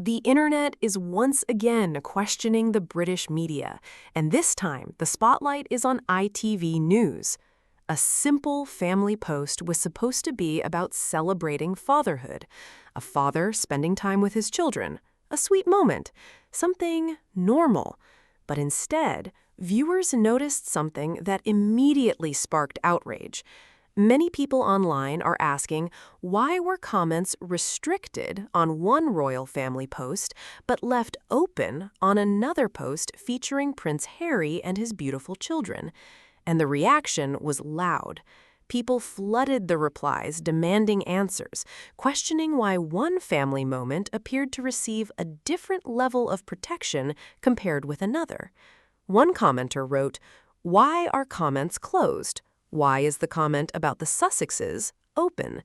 The internet is once again questioning the British media, and this time the spotlight is on ITV News. A simple family post was supposed to be about celebrating fatherhood, a father spending time with his children, a sweet moment, something normal. But instead, viewers noticed something that immediately sparked outrage. Many people online are asking, why were comments restricted on one royal family post but left open on another post featuring Prince Harry and his beautiful children? And the reaction was loud. People flooded the replies demanding answers, questioning why one family moment appeared to receive a different level of protection compared with another. One commenter wrote, "Why are comments closed? Why is the comment about the Sussexes open?"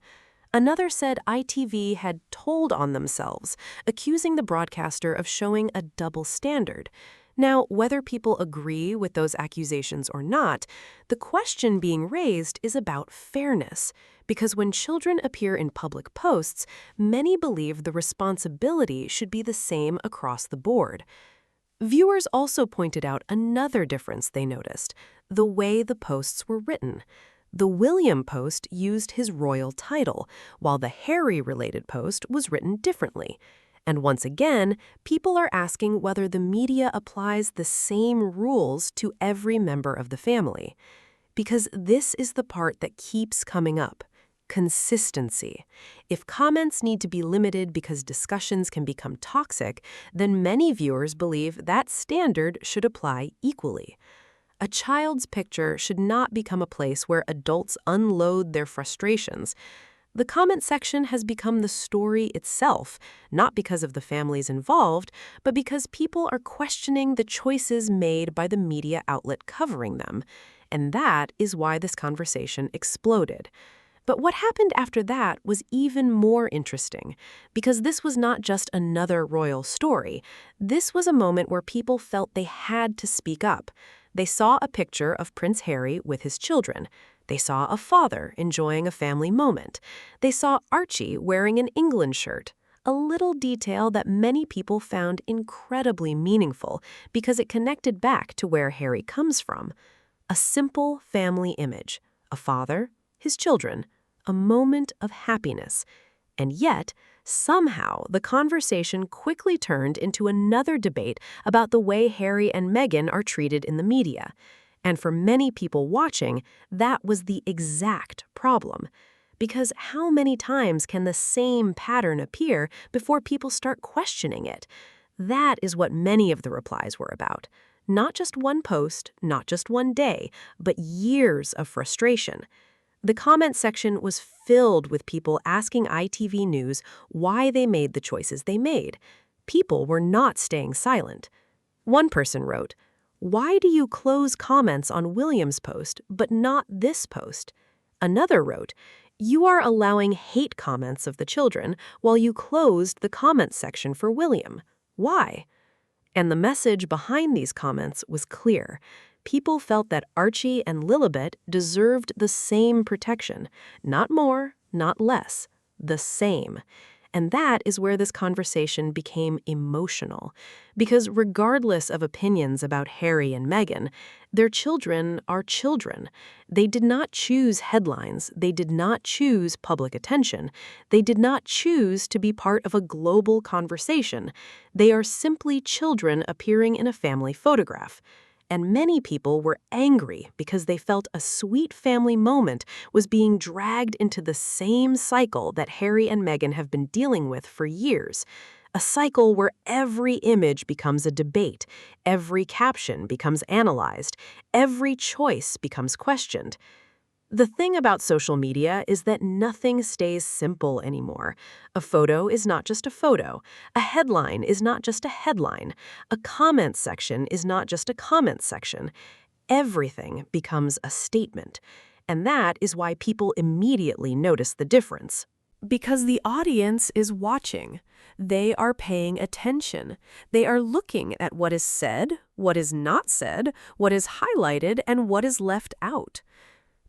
Another said ITV had told on themselves, accusing the broadcaster of showing a double standard. Now, whether people agree with those accusations or not, the question being raised is about fairness, because when children appear in public posts, many believe the responsibility should be the same across the board. Viewers also pointed out another difference they noticed: the way the posts were written. The William post used his royal title, while the Harry-related post was written differently. And once again, people are asking whether the media applies the same rules to every member of the family. Because this is the part that keeps coming up. Consistency. If comments need to be limited because discussions can become toxic, then many viewers believe that standard should apply equally. A child's picture should not become a place where adults unload their frustrations. The comment section has become the story itself, not because of the families involved, but because people are questioning the choices made by the media outlet covering them. And that is why this conversation exploded. But what happened after that was even more interesting, because this was not just another royal story. This was a moment where people felt they had to speak up. They saw a picture of Prince Harry with his children. They saw a father enjoying a family moment. They saw Archie wearing an England shirt, a little detail that many people found incredibly meaningful because it connected back to where Harry comes from. A simple family image, a father, his children, a moment of happiness. And yet, somehow, the conversation quickly turned into another debate about the way Harry and Meghan are treated in the media. And for many people watching, that was the exact problem. Because how many times can the same pattern appear before people start questioning it? That is what many of the replies were about. Not just one post, not just one day, but years of frustration. The comment section was filled with people asking ITV News why they made the choices they made. People were not staying silent. One person wrote, "Why do you close comments on William's post, but not this post?" Another wrote, "You are allowing hate comments of the children while you closed the comment section for William. Why?" And the message behind these comments was clear. People felt that Archie and Lilibet deserved the same protection. Not more, not less. The same. And that is where this conversation became emotional. Because regardless of opinions about Harry and Meghan, their children are children. They did not choose headlines. They did not choose public attention. They did not choose to be part of a global conversation. They are simply children appearing in a family photograph. And many people were angry because they felt a sweet family moment was being dragged into the same cycle that Harry and Meghan have been dealing with for years. A cycle where every image becomes a debate, every caption becomes analyzed, every choice becomes questioned. The thing about social media is that nothing stays simple anymore. A photo is not just a photo. A headline is not just a headline. A comment section is not just a comment section. Everything becomes a statement. And that is why people immediately notice the difference. Because the audience is watching. They are paying attention. They are looking at what is said, what is not said, what is highlighted, and what is left out.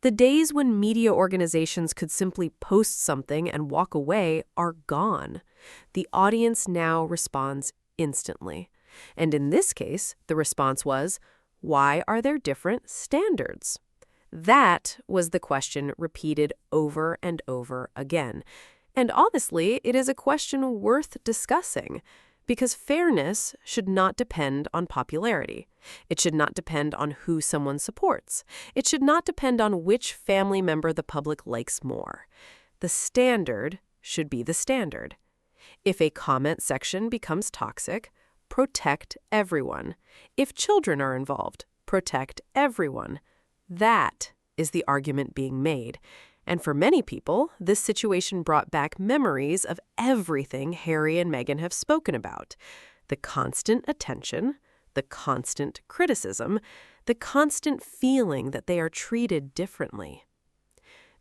The days when media organizations could simply post something and walk away are gone. The audience now responds instantly. And in this case, the response was, why are there different standards? That was the question repeated over and over again. And honestly, it is a question worth discussing, because fairness should not depend on popularity. It should not depend on who someone supports. It should not depend on which family member the public likes more. The standard should be the standard. If a comment section becomes toxic, protect everyone. If children are involved, protect everyone. That is the argument being made. And for many people, this situation brought back memories of everything Harry and Meghan have spoken about. The constant attention, the constant criticism, the constant feeling that they are treated differently.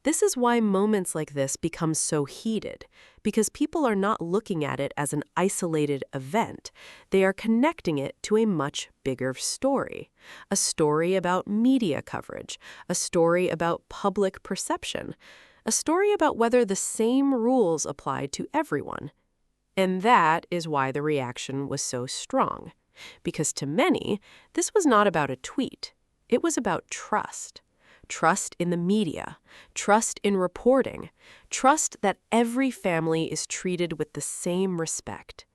This is why moments like this become so heated, because people are not looking at it as an isolated event. They are connecting it to a much bigger story. A story about media coverage, a story about public perception, a story about whether the same rules apply to everyone. And that is why the reaction was so strong. Because to many, this was not about a tweet. It was about trust. Trust in the media, trust in reporting, trust that every family is treated with the same respect.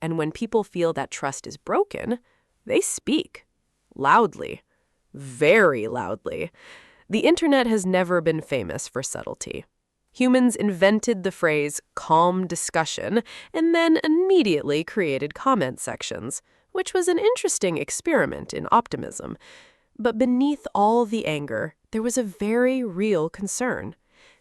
And when people feel that trust is broken, they speak loudly, very loudly. The internet has never been famous for subtlety. Humans invented the phrase calm discussion and then immediately created comment sections, which was an interesting experiment in optimism. But beneath all the anger, there was a very real concern.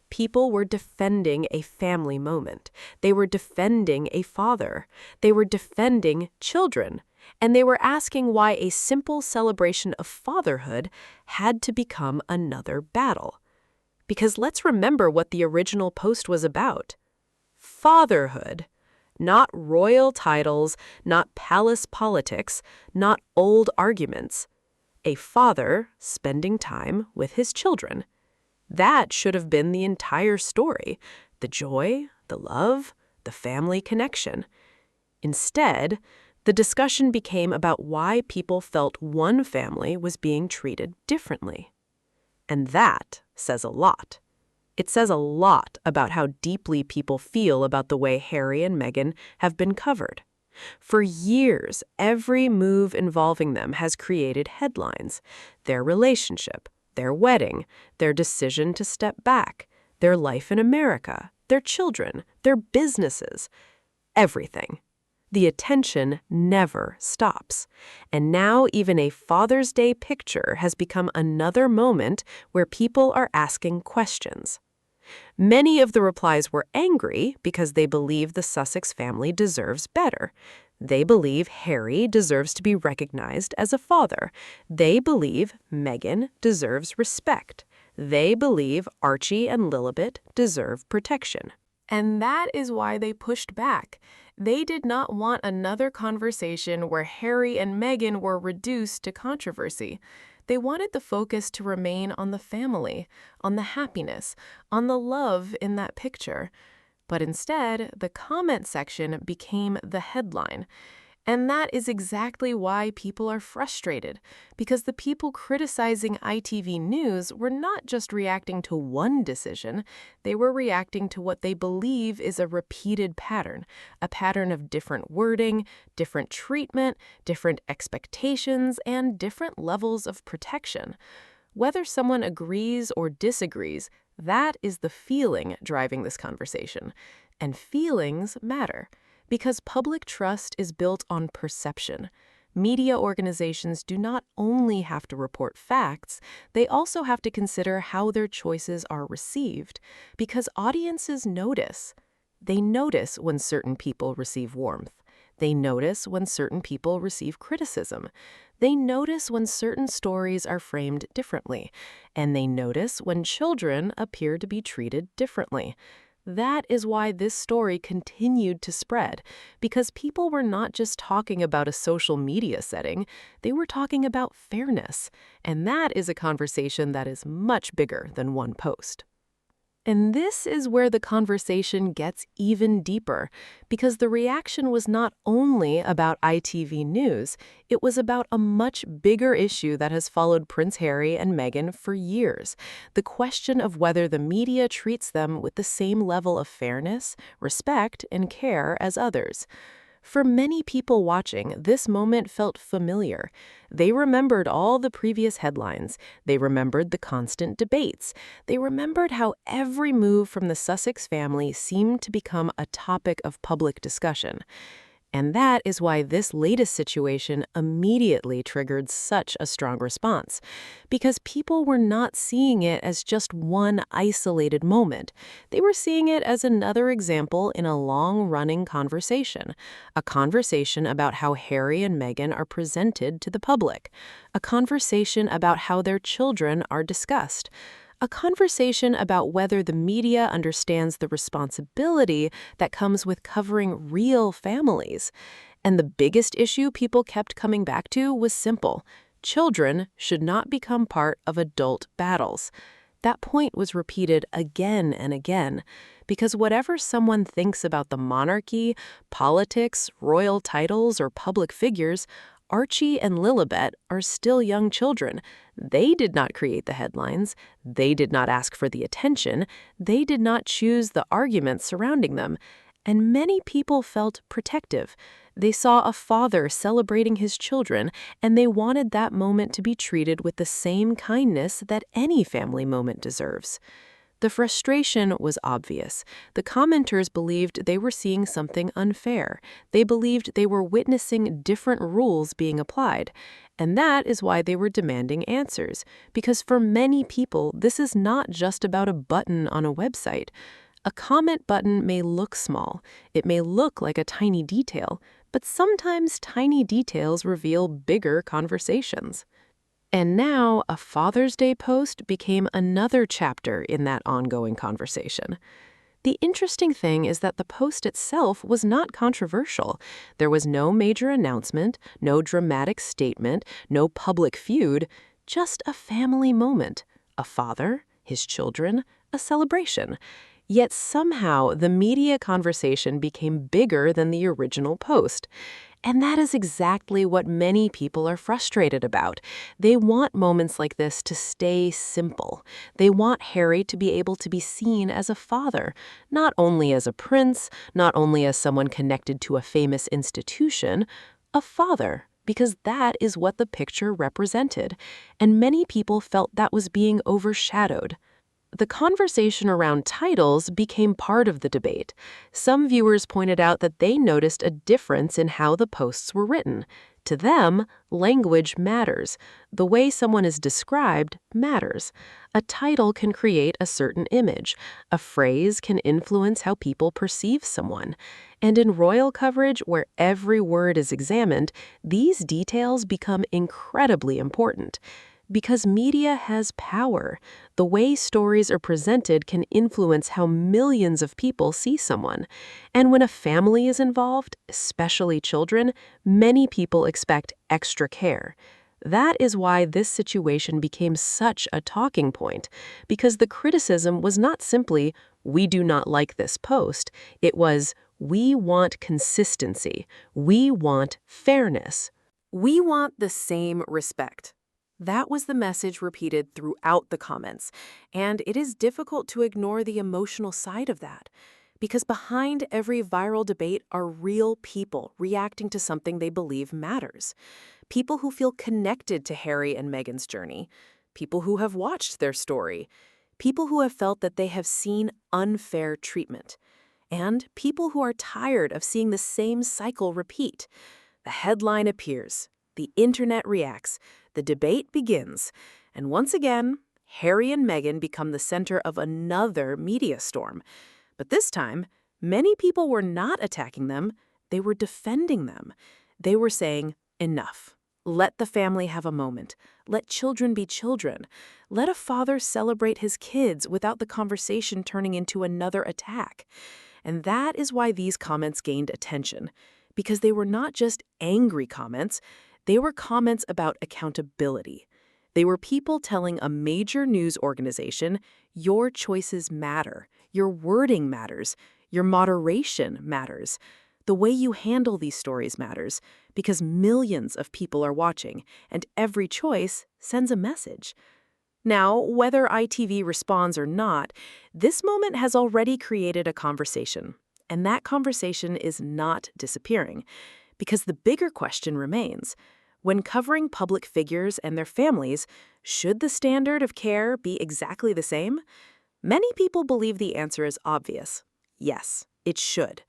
People were defending a family moment. They were defending a father. They were defending children. And they were asking why a simple celebration of fatherhood had to become another battle. Because let's remember what the original post was about. Fatherhood. Not royal titles, not palace politics, not old arguments. A father spending time with his children. That should have been the entire story, the joy, the love, the family connection. Instead, the discussion became about why people felt one family was being treated differently. And that says a lot. It says a lot about how deeply people feel about the way Harry and Meghan have been covered. For years, every move involving them has created headlines. Their relationship, their wedding, their decision to step back, their life in America, their children, their businesses, everything. The attention never stops. And now even a Father's Day picture has become another moment where people are asking questions. Many of the replies were angry because they believe the Sussex family deserves better. They believe Harry deserves to be recognized as a father. They believe Meghan deserves respect. They believe Archie and Lilibet deserve protection. And that is why they pushed back. They did not want another conversation where Harry and Meghan were reduced to controversy. They wanted the focus to remain on the family, on the happiness, on the love in that picture. But instead, the comment section became the headline. And that is exactly why people are frustrated, because the people criticizing ITV News were not just reacting to one decision, they were reacting to what they believe is a repeated pattern, a pattern of different wording, different treatment, different expectations, and different levels of protection. Whether someone agrees or disagrees, that is the feeling driving this conversation. And feelings matter. Because public trust is built on perception. Media organizations do not only have to report facts, they also have to consider how their choices are received, because audiences notice. They notice when certain people receive warmth. They notice when certain people receive criticism. They notice when certain stories are framed differently. And they notice when children appear to be treated differently. That is why this story continued to spread, because people were not just talking about a social media setting, they were talking about fairness. And that is a conversation that is much bigger than one post. And this is where the conversation gets even deeper, because the reaction was not only about ITV News, it was about a much bigger issue that has followed Prince Harry and Meghan for years: the question of whether the media treats them with the same level of fairness, respect, and care as others. For many people watching, this moment felt familiar. They remembered all the previous headlines. They remembered the constant debates. They remembered how every move from the Sussex family seemed to become a topic of public discussion. And that is why this latest situation immediately triggered such a strong response, because people were not seeing it as just one isolated moment. They were seeing it as another example in a long-running conversation, a conversation about how Harry and Meghan are presented to the public, a conversation about how their children are discussed, a conversation about whether the media understands the responsibility that comes with covering real families. And the biggest issue people kept coming back to was simple: children should not become part of adult battles. That point was repeated again and again, because whatever someone thinks about the monarchy, politics, royal titles, or public figures, Archie and Lilibet are still young children. They did not create the headlines. They did not ask for the attention. They did not choose the arguments surrounding them. And many people felt protective. They saw a father celebrating his children, and they wanted that moment to be treated with the same kindness that any family moment deserves. The frustration was obvious. The commenters believed they were seeing something unfair. They believed they were witnessing different rules being applied. And that is why they were demanding answers. Because for many people, this is not just about a button on a website. A comment button may look small. It may look like a tiny detail. But sometimes tiny details reveal bigger conversations. And now, a Father's Day post became another chapter in that ongoing conversation. The interesting thing is that the post itself was not controversial. There was no major announcement, no dramatic statement, no public feud, just a family moment. A father, his children, a celebration. Yet somehow, the media conversation became bigger than the original post. And that is exactly what many people are frustrated about. They want moments like this to stay simple. They want Harry to be able to be seen as a father, not only as a prince, not only as someone connected to a famous institution, a father, because that is what the picture represented. And many people felt that was being overshadowed. The conversation around titles became part of the debate. Some viewers pointed out that they noticed a difference in how the posts were written. To them, language matters. The way someone is described matters. A title can create a certain image. A phrase can influence how people perceive someone. And in royal coverage, where every word is examined, these details become incredibly important. Because media has power. The way stories are presented can influence how millions of people see someone. And when a family is involved, especially children, many people expect extra care. That is why this situation became such a talking point, because the criticism was not simply, "We do not like this post." It was, "We want consistency. We want fairness. We want the same respect." That was the message repeated throughout the comments, and it is difficult to ignore the emotional side of that, because behind every viral debate are real people reacting to something they believe matters. People who feel connected to Harry and Meghan's journey, people who have watched their story, people who have felt that they have seen unfair treatment, and people who are tired of seeing the same cycle repeat. The headline appears, the internet reacts, the debate begins, and once again, Harry and Meghan become the center of another media storm. But this time, many people were not attacking them, they were defending them. They were saying, enough. Let the family have a moment. Let children be children. Let a father celebrate his kids without the conversation turning into another attack. And that is why these comments gained attention, because they were not just angry comments, they were comments about accountability. They were people telling a major news organization, your choices matter, your wording matters, your moderation matters. The way you handle these stories matters, because millions of people are watching, and every choice sends a message. Now, whether ITV responds or not, this moment has already created a conversation. And that conversation is not disappearing, because the bigger question remains. When covering public figures and their families, should the standard of care be exactly the same? Many people believe the answer is obvious. Yes, it should.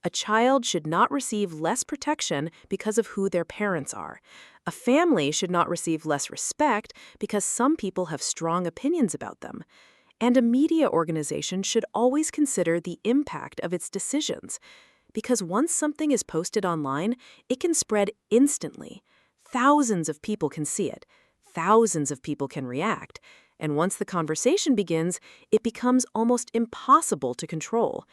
A child should not receive less protection because of who their parents are. A family should not receive less respect because some people have strong opinions about them. And a media organization should always consider the impact of its decisions. Because once something is posted online, it can spread instantly. Thousands of people can see it. Thousands of people can react. And once the conversation begins, it becomes almost impossible to control.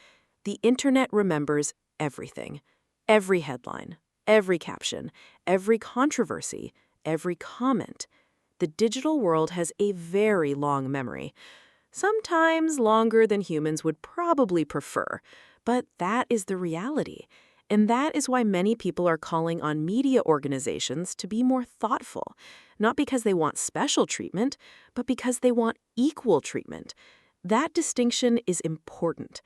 The internet remembers everything. Every headline, every caption, every controversy, every comment. The digital world has a very long memory. Sometimes longer than humans would probably prefer, but that is the reality. And that is why many people are calling on media organizations to be more thoughtful, not because they want special treatment, but because they want equal treatment. That distinction is important.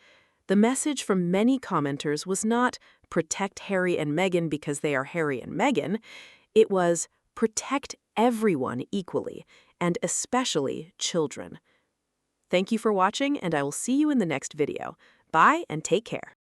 The message from many commenters was not protect Harry and Meghan because they are Harry and Meghan. It was protect everyone equally, and especially children. Thank you for watching, and I will see you in the next video. Bye and take care.